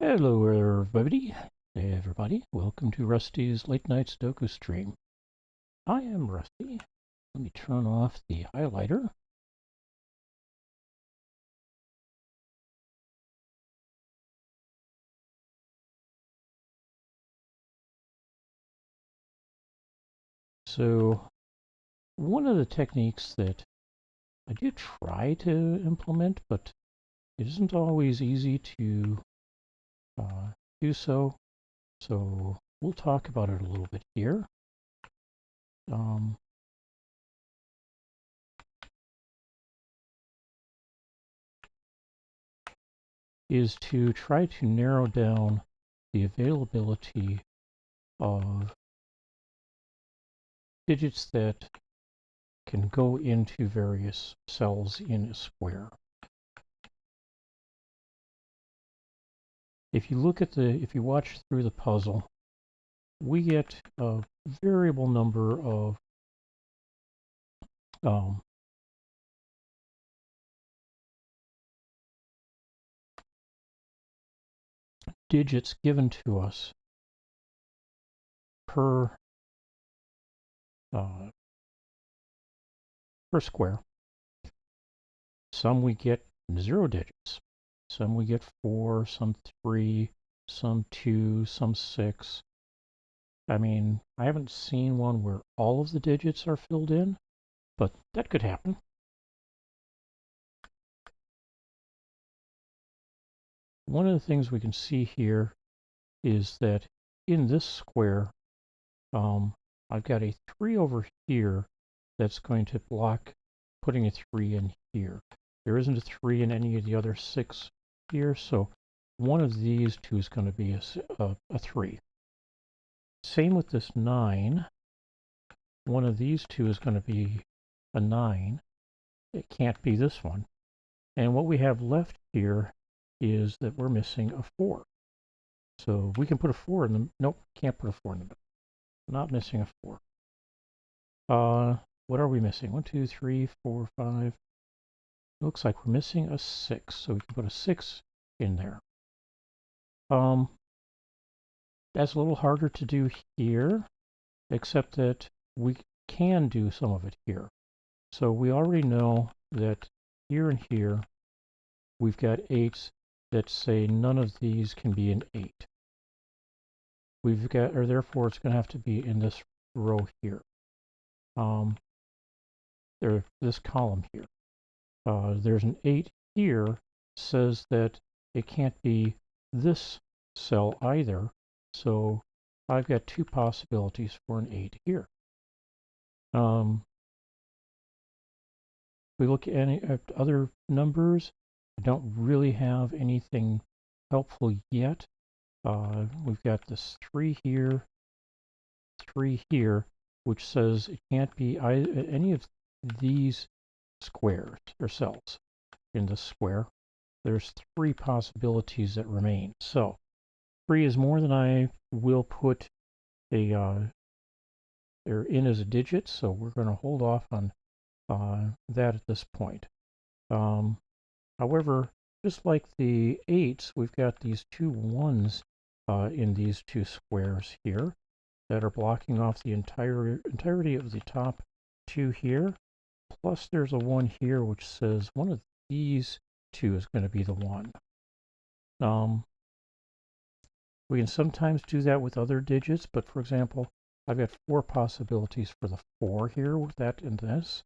Hello everybody. Hey everybody, welcome to Rusty's Late Night Sudoku stream. I am Rusty. Let me turn off the highlighter. So one of the techniques that I do try to implement, but it isn't always easy to do so. So we'll talk about it a little bit here. Is to try to narrow down the availability of digits that can go into various cells in a square. If you watch through the puzzle, we get a variable number of digits given to us per square. Some we get 0 digits, some we get 4, some 3, some 2, some 6. I mean, I haven't seen one where all of the digits are filled in, but that could happen. One of the things we can see here is that in this square, I've got a 3 over here that's going to block putting a 3 in here. There isn't a 3 in any of the other 6 here, so one of these two is going to be a 3. Same with this 9. One of these two is going to be a 9. It can't be this one. And what we have left here is that we're missing a 4. So we can put a 4 in the... Nope, can't put a 4 in the middle. Not missing a 4. What are we missing? 1, 2, 3, 4, 5. Looks like we're missing a 6, so we can put a 6 in there. That's a little harder to do here, except that we can do some of it here. So we already know that here and here, we've got 8s that say none of these can be an 8. We've got, or therefore it's going to have to be in this row here. This column here. There's an 8 here, says that it can't be this cell either, so I've got 2 possibilities for an 8 here. We look at other numbers. I don't really have anything helpful yet. We've got this 3 here, 3 here, which says it can't be any of these squares or cells in this square. There's 3 possibilities that remain. So 3 is more than I will put they're in as a digit, so we're going to hold off on that at this point. However, just like the 8s, we've got these 2 1s in these 2 squares here that are blocking off the entirety of the top 2 here. Plus there's a 1 here which says one of these 2 is going to be the 1. We can sometimes do that with other digits, but for example, I've got 4 possibilities for the 4 here with that and this.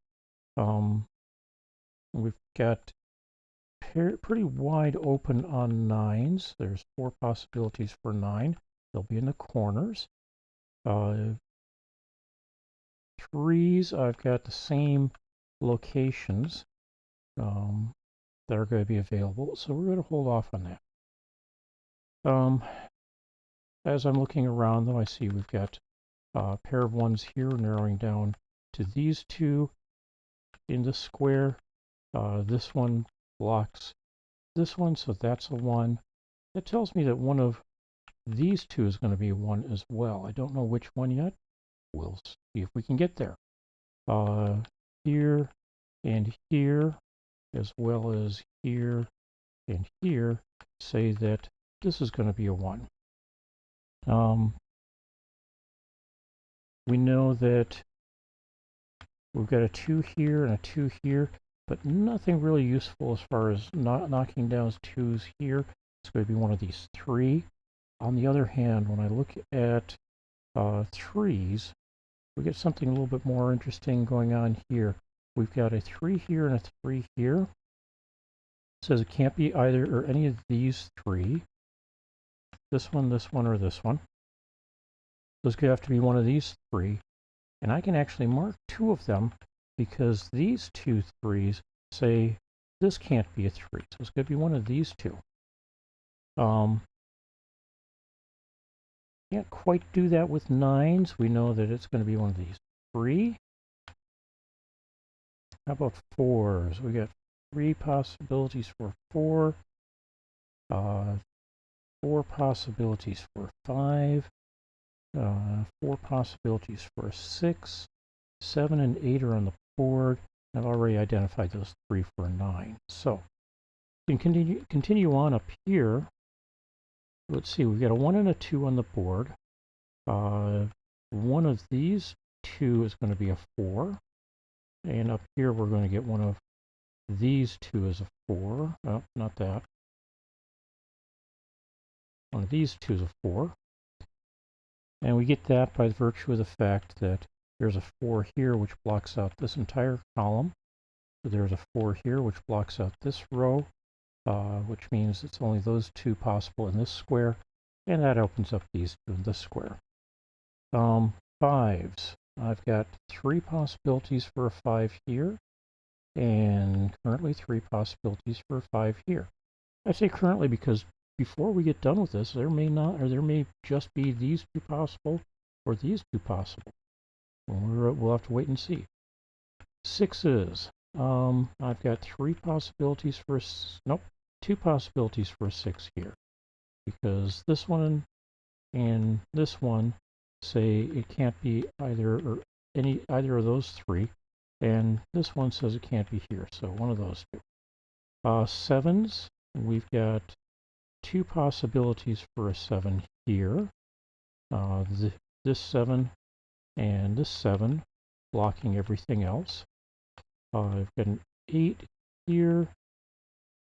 We've got pretty wide open on 9s. There's 4 possibilities for 9. They'll be in the corners. 3s, I've got the same locations that are going to be available, so we're going to hold off on that. As I'm looking around, though, I see we've got a pair of 1s here narrowing down to these 2 in the square. This one blocks this one, so that's a 1. That tells me that one of these 2 is going to be a 1 as well. I don't know which one yet. We'll see if we can get there. Here and here, as well as here and here, say that this is going to be a 1. We know that we've got a 2 here and a 2 here, but nothing really useful as far as knocking down 2s here. It's going to be one of these 3. On the other hand, when I look at 3s, we get something a little bit more interesting going on here. We've got a 3 here and a 3 here. It says it can't be either or any of these 3. This one, or this one. So it's going to have to be one of these 3. And I can actually mark 2 of them because these 2 3s say this can't be a 3. So it's going to be one of these 2. Can't quite do that with 9s. We know that it's going to be one of these 3. How about 4s? We got 3 possibilities for 4. 4 possibilities for 5. 4 possibilities for 6. 7 and 8 are on the board. I've already identified those 3 for 9. So we can continue on up here. Let's see, we've got a 1 and a 2 on the board. One of these 2 is going to be a 4. And up here we're going to get one of these 2 as a 4. Oh, not that. One of these 2 is a 4. And we get that by virtue of the fact that there's a 4 here which blocks out this entire column. So there's a 4 here which blocks out this row, which means it's only those 2 possible in this square, and that opens up these 2 in this square. 5s. I've got 3 possibilities for a 5 here, and currently 3 possibilities for a 5 here. I say currently because before we get done with this, there may not, or there may just be these 2 possible, or these 2 possible. We'll have to wait and see. 6s. I've got 3 possibilities for nope, 2 possibilities for a 6 here, because this one and this one say it can't be either of those 3, and this one says it can't be here, so one of those 2. 7s. We've got 2 possibilities for a 7 here. This 7 and this 7 blocking everything else. I've got an 8 here.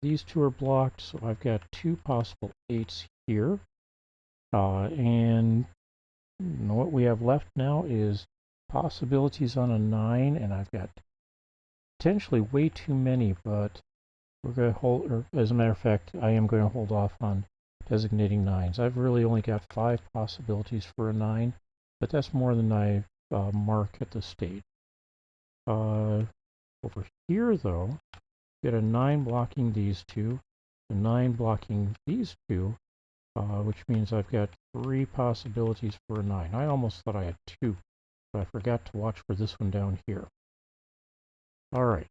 These 2 are blocked, so I've got 2 possible 8s here. And what we have left now is possibilities on a 9, and I've got potentially way too many, but we're going to hold, or as a matter of fact, I am going to hold off on designating 9s. I've really only got 5 possibilities for a 9, but that's more than I mark at this stage. Over here, though, get a 9 blocking these 2, a 9 blocking these 2, which means I've got 3 possibilities for a 9. I almost thought I had 2, but I forgot to watch for this one down here. All right.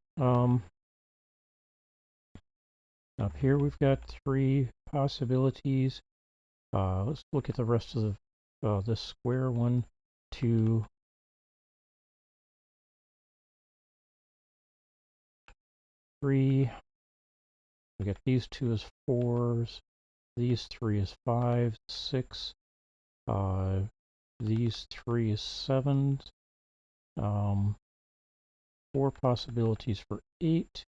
Up here we've got 3 possibilities. Let's look at the rest of this square. 1, 2, 3. We got these 2 as 4s, these 3 as 5s, 6. These 3 as 7s. 4 possibilities for 8.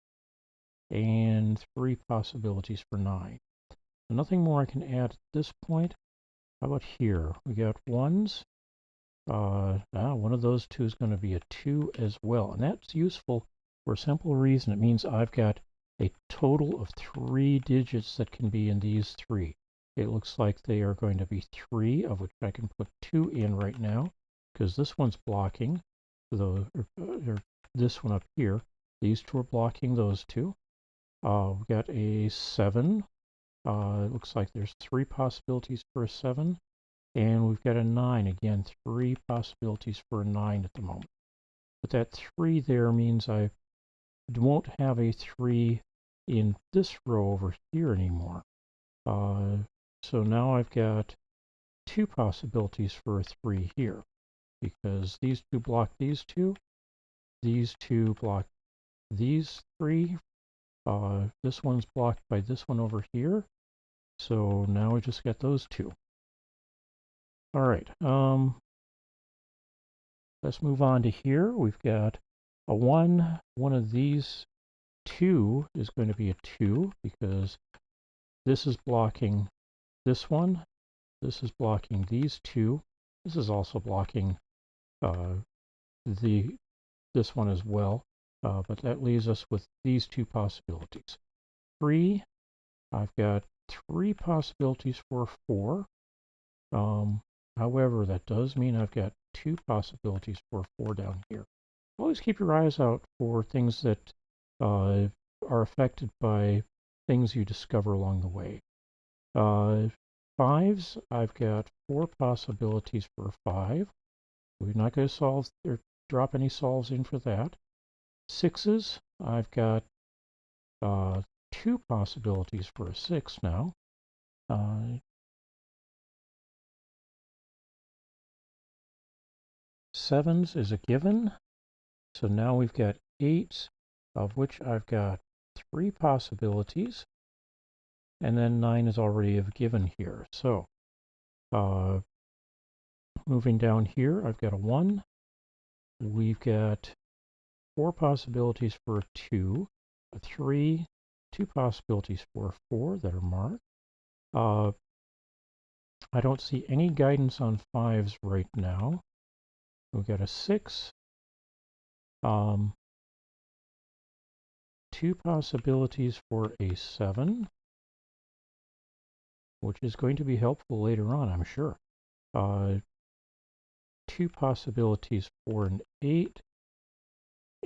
And 3 possibilities for 9. So nothing more I can add at this point. How about here? We got 1s. One of those 2 is going to be a 2 as well. And that's useful for a simple reason. It means I've got a total of 3 digits that can be in these 3. It looks like they are going to be 3, of which I can put 2 in right now, because this one's blocking, or this one up here. These 2 are blocking those 2. We've got a 7. It looks like there's 3 possibilities for a 7. And we've got a 9. Again, 3 possibilities for a 9 at the moment. But that 3 there means I won't have a 3 in this row over here anymore. So now I've got 2 possibilities for a 3 here, because these 2 block these 2. These 2 block these 3. This one's blocked by this one over here. So now we just got those two. All right, let's move on to here. We've got a 1. One of these 2 is going to be a 2 because this is blocking this one. This is blocking these 2. This is also blocking this one as well. But that leaves us with these 2 possibilities. 3, I've got 3 possibilities for 4. However, that does mean I've got 2 possibilities for 4 down here. Always keep your eyes out for things that are affected by things you discover along the way. 5s, I've got 4 possibilities for 5. We're not going to solve or drop any solves in for that. 6s, I've got 2 possibilities for a 6 now. 7s is a given. So now we've got 8s, of which I've got 3 possibilities. And then 9 is already a given here. So moving down here, I've got a 1. We've got 4 possibilities for a 2, a 3, 2 possibilities for a 4 that are marked. I don't see any guidance on 5s right now. We've got a 6, 2 possibilities for a 7, which is going to be helpful later on, I'm sure. 2 possibilities for an 8,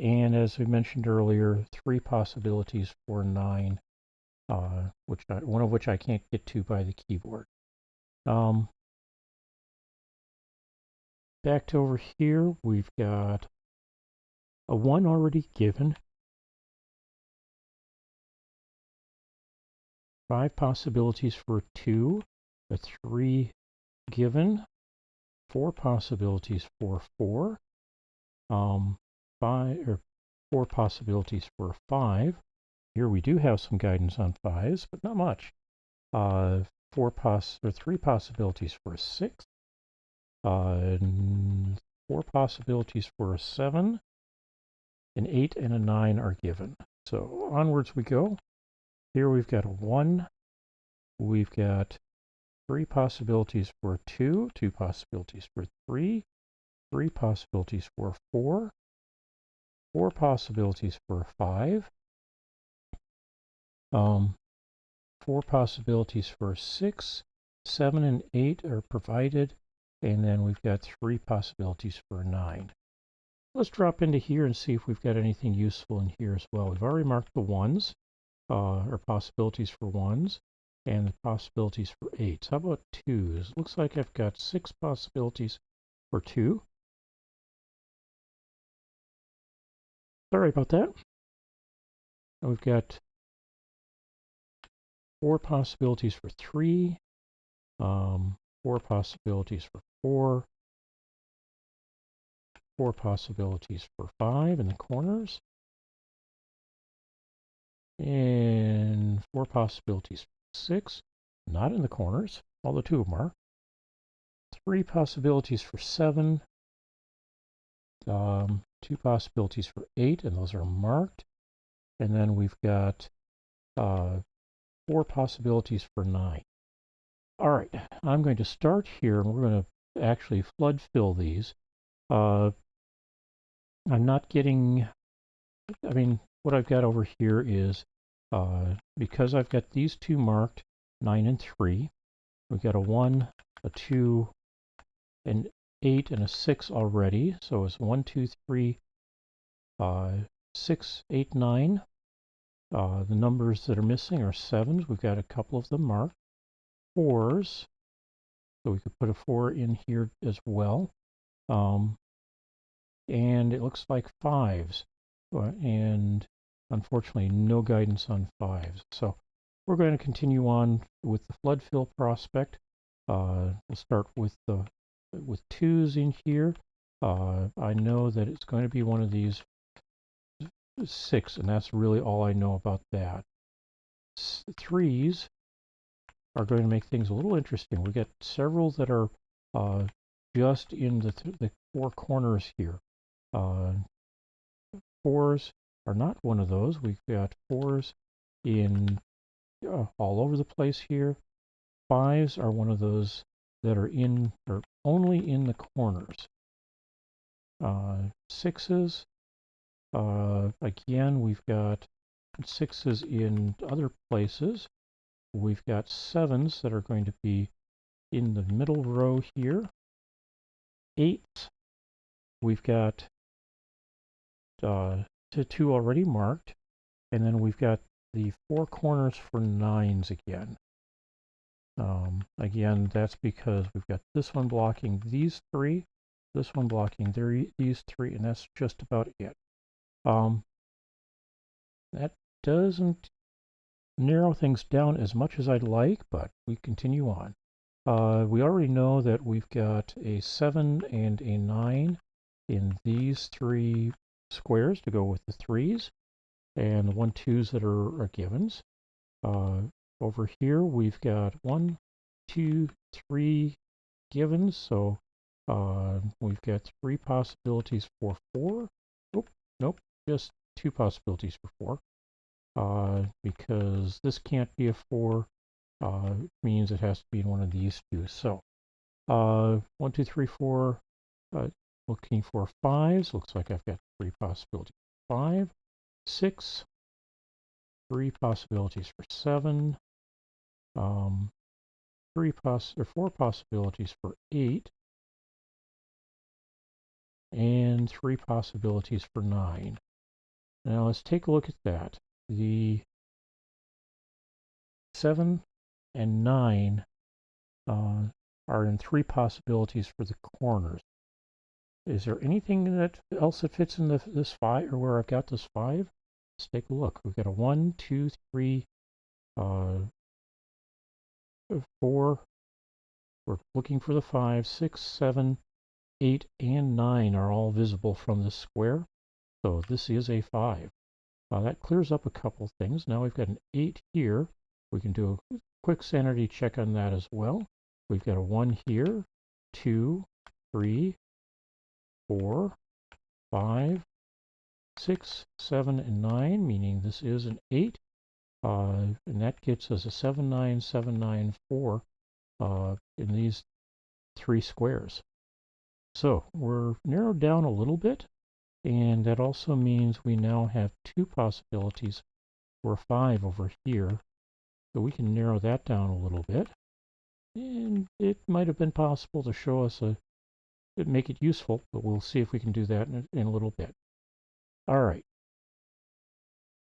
and as we mentioned earlier, 3 possibilities for 9, one of which I can't get to by the keyboard. Back to over here, we've got a 1 already given, 5 possibilities for 2, a 3 given, 4 possibilities for 4, 4 possibilities for 5. Here we do have some guidance on 5s, but not much. 3 possibilities for a 6, 4 possibilities for a 7, an 8 and a 9 are given. So onwards we go. Here we've got a 1. We've got 3 possibilities for 2, 2 possibilities for 3, 3 possibilities for 4, 4 possibilities for 5, 4 possibilities for 6, 7 and 8 are provided, and then we've got 3 possibilities for 9. Let's drop into here and see if we've got anything useful in here as well. We've already marked the 1s, or possibilities for 1s, and the possibilities for 8s. How about 2s? Looks like I've got 6 possibilities for 2. Sorry about that. And we've got 4 possibilities for 3, 4 possibilities for 4, 4 possibilities for 5 in the corners, and 4 possibilities for 6, not in the corners, although 2 of them are. 3 possibilities for 7, 2 possibilities for 8, and those are marked. And then we've got 4 possibilities for 9. All right, I'm going to start here, and we're going to actually flood fill these. I'm not getting, what I've got over here is, because I've got these 2 marked, 9 and 3, we've got a 1, a 2, an 8, and a 6 already. So it's 1, 2, 3, 6, 8, 9. The numbers that are missing are 7s. We've got a couple of them marked. 4s. So we could put a 4 in here as well. And it looks like 5s. And unfortunately, no guidance on 5s. So we're going to continue on with the flood fill prospect. We'll start with 2s in here. I know that it's going to be one of these 6, and that's really all I know about that. 3s, are going to make things a little interesting. We got several that are just in the four corners here. Fours are not one of those. We've got fours in all over the place here. Fives are one of those that are only in the corners. Sixes, again, we've got sixes in other places. We've got sevens that are going to be in the middle row here. Eights, we've got two already marked, and then we've got the four corners for nines again. Again, that's because we've got this one blocking these three, this one blocking these three, and that's just about it. That doesn't narrow things down as much as I'd like, but we continue on. We already know that we've got a 7 and a 9 in these three squares to go with the 3s, and the 1, 2s that are givens. Over here, we've got 1, 2, 3 givens, so we've got 3 possibilities for 4. Nope, just 2 possibilities for 4, because this can't be a 4, means it has to be in one of these two. So 1, 2, 3, 4, looking for 5s. Looks like I've got 3 possibilities for 5. 6, 3 possibilities for 7. 4 possibilities for 8, and 3 possibilities for 9. Now let's take a look at that. The 7 and 9 are in 3 possibilities for the corners. Is there anything else that fits in this 5, or where I've got this 5? Let's take a look. We've got a 1, 2, 3, 4. We're looking for the 5, 6, 7, 8, and 9 are all visible from this square. So this is a 5. That clears up a couple things. Now we've got an 8 here. We can do a quick sanity check on that as well. We've got a 1 here, 2, 3, 4, 5, 6, 7, and 9, meaning this is an 8. And that gets us a 7, 9, 7, 9, 4 in these 3 squares. So we're narrowed down a little bit, and that also means we now have 2 possibilities for 5 over here. So we can narrow that down a little bit. And it might have been possible to show us make it useful, but we'll see if we can do that in a little bit. All right.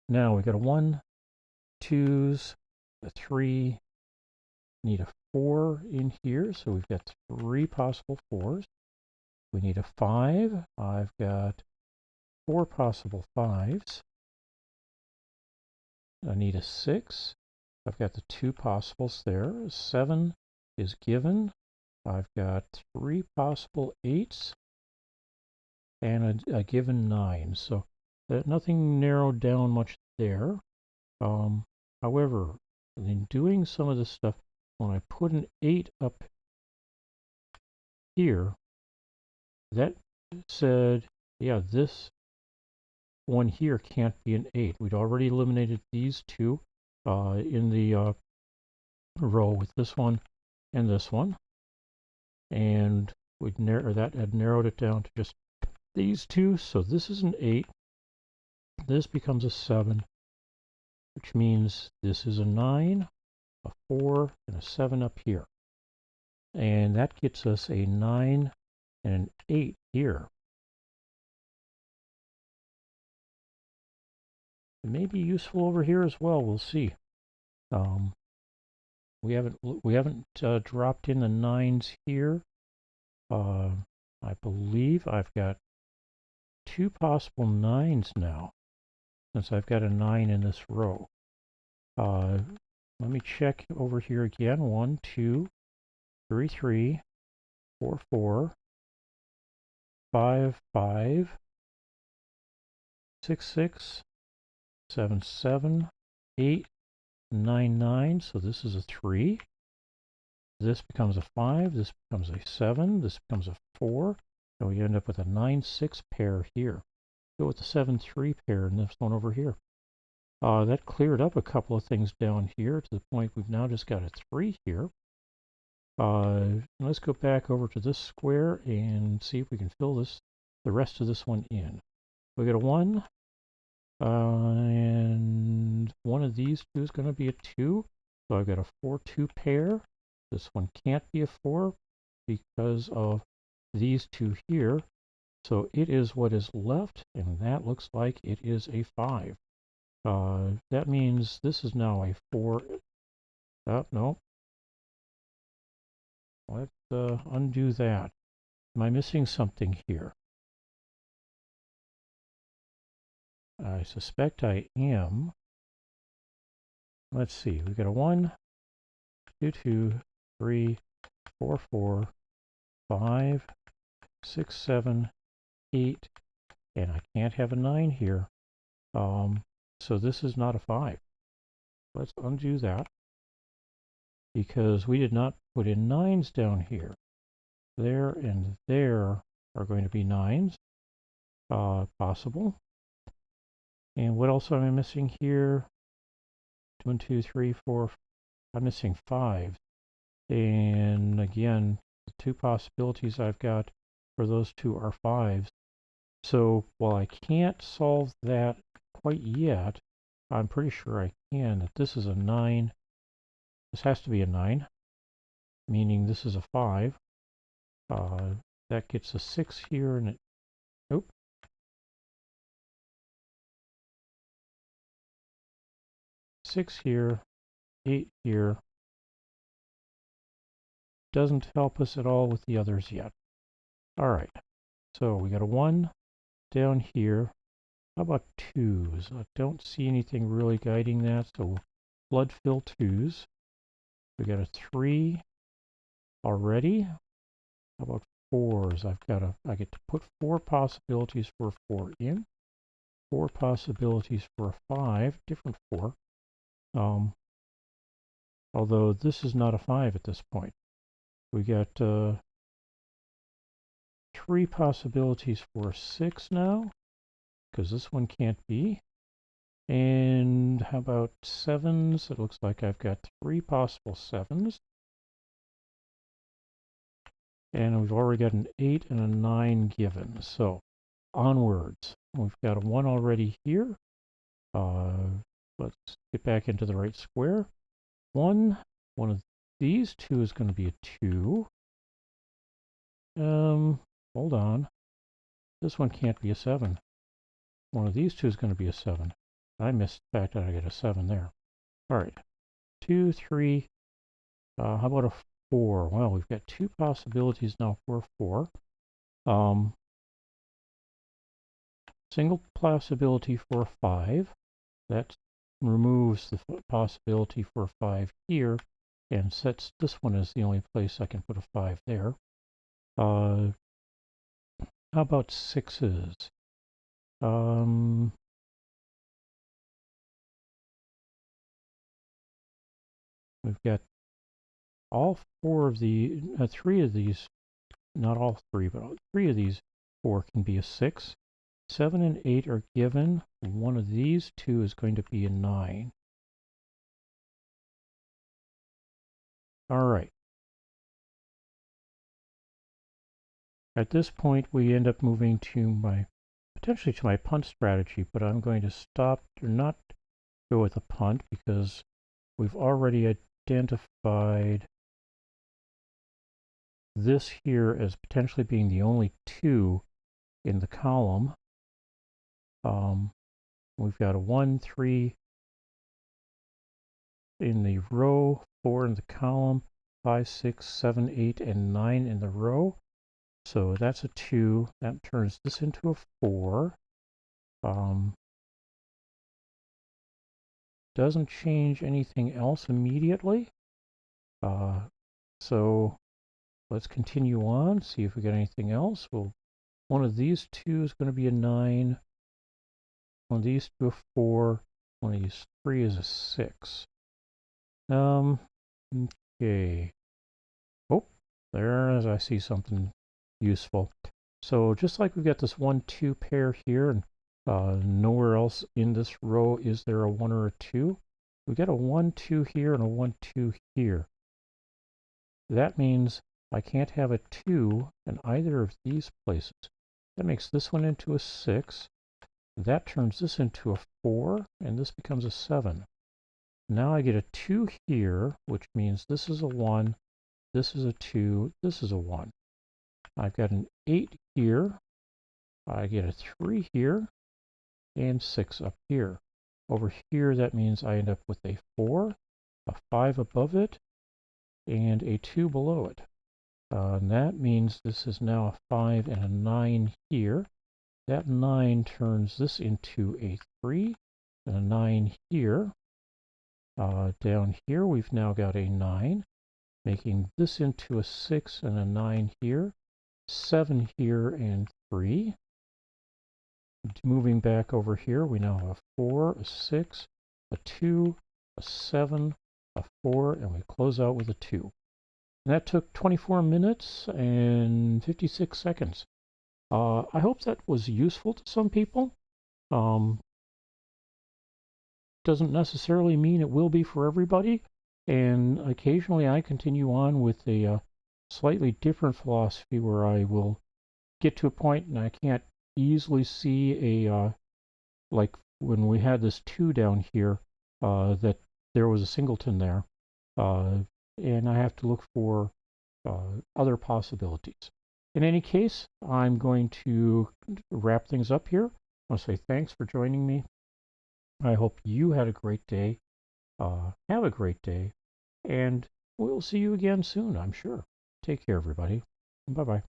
Now we got a 1, 2s, a 3, need a 4 in here, so we've got 3 possible 4s. We need a 5. I've got 4 possible 5s. I need a 6. I've got the 2 possibles there. 7 is given. I've got 3 possible 8s and a given 9. So nothing narrowed down much there. However, in doing some of this stuff, when I put an 8 up here, that said, yeah, this one here can't be an 8. We'd already eliminated these 2 in the row with this one and this one, and that had narrowed it down to just these 2. So this is an 8. This becomes a 7, which means this is a 9, a 4, and a 7 up here. And that gets us a 9 and an 8 here. It may be useful over here as well. We'll see. We haven't dropped in the 9s here. I believe I've got 2 possible 9s now, since I've got a 9 in this row. Let me check over here again. 1, 2, 3, 3, 4, 4, 5, 5, 6, 6, 7, 7, 8, 9, 9. So this is a 3. This becomes a 5, this becomes a 7, this becomes a 4, and we end up with a 9-6 pair here. Go with the 7-3 pair in this one over here. That cleared up a couple of things down here to the point we've now just got a 3 here. Let's go back over to this square and see if we can fill the rest of this one in. We got a 1, and one of these two is going to be a 2. So I've got a 4-2 pair. This one can't be a 4 because of these two here. So it is what is left, and that looks like it is a 5. That means this is now a 4. No. Let's undo that. Am I missing something here? I suspect I am. Let's see. We've got a 1, 2, 2, 3, 4, 4, 5, 6, 7, 8, and I can't have a 9 here. So this is not a 5. Let's undo that, because we did not put in 9s down here. There and there are going to be 9s, possible. And what else am I missing here? 1, 2, 3, 4. I'm missing 5. And again, the two possibilities I've got for those two are 5s. So while I can't solve that quite yet, I'm pretty sure I can. That this is a 9. This has to be a 9, meaning this is a 5. That gets a 6 here, and it, nope. 6 here, 8 here. Doesn't help us at all with the others yet. All right, so we got a 1 down here. How about 2s? I don't see anything really guiding that, so we'll blood fill 2s. We got a 3 already. How about 4s? I get to put 4 possibilities for a 4 in. 4 possibilities for a 5, different 4. Although this is not a 5 at this point. We got 3 possibilities for a 6 now, because this one can't be. And how about 7s? It looks like I've got 3 possible 7s. And we've already got an 8 and a 9 given. So onwards. We've got a 1 already here. Let's get back into the right square. 1 of these two is going to be a 2. Hold on. This one can't be a 7. One of these two is going to be a 7. I missed the fact that I get a 7 there. All right. 2, 3. How about a 4? Well, we've got 2 possibilities now for a 4. Single possibility for a 5. That removes the possibility for a 5 here and sets this one as the only place I can put a 5 there. How about 6s? We've got all 4 of the 3 of these, not all 3, but 3 of these 4 can be a 6. 7 and 8 are given. One of these two is going to be a 9. All right. At this point, we end up moving to potentially to my punt strategy, but I'm going to stop or not go with a punt because we've already identified this here as potentially being the only 2 in the column. We've got a 1, 3 in the row, 4 in the column, 5, 6, 7, 8, and 9 in the row. So that's a 2. That turns this into a 4. Doesn't change anything else immediately. So let's continue on, see if we get anything else. Well, one of these 2 is going to be a 9. One of these 2 a 4. One of these 3 is a 6. Okay. There, I see something useful. So just like we've got this 1, 2 pair here, and nowhere else in this row is there a 1 or a 2. We've got a 1, 2 here and a 1, 2 here. That means I can't have a 2 in either of these places. That makes this one into a 6. That turns this into a 4, and this becomes a 7. Now I get a 2 here, which means this is a 1, this is a 2, this is a 1. I've got an 8 here, I get a 3 here, and 6 up here. Over here, that means I end up with a 4, a 5 above it, and a 2 below it. And that means this is now a 5 and a 9 here. That 9 turns this into a 3 and a 9 here. Down here, we've now got a 9, making this into a 6 and a 9 here, 7 here, and 3. Moving back over here, we now have a 4, a 6, a 2, a 7, a 4, and we close out with a 2. And that took 24 minutes and 56 seconds. I hope that was useful to some people. Doesn't necessarily mean it will be for everybody. And occasionally I continue on with a slightly different philosophy where I will get to a point and I can't easily see a, like when we had this 2 down here, that there was a singleton there. And I have to look for other possibilities. In any case, I'm going to wrap things up here. I want to say thanks for joining me. I hope you had a great day. Have a great day, and we'll see you again soon, I'm sure. Take care, everybody. Bye-bye.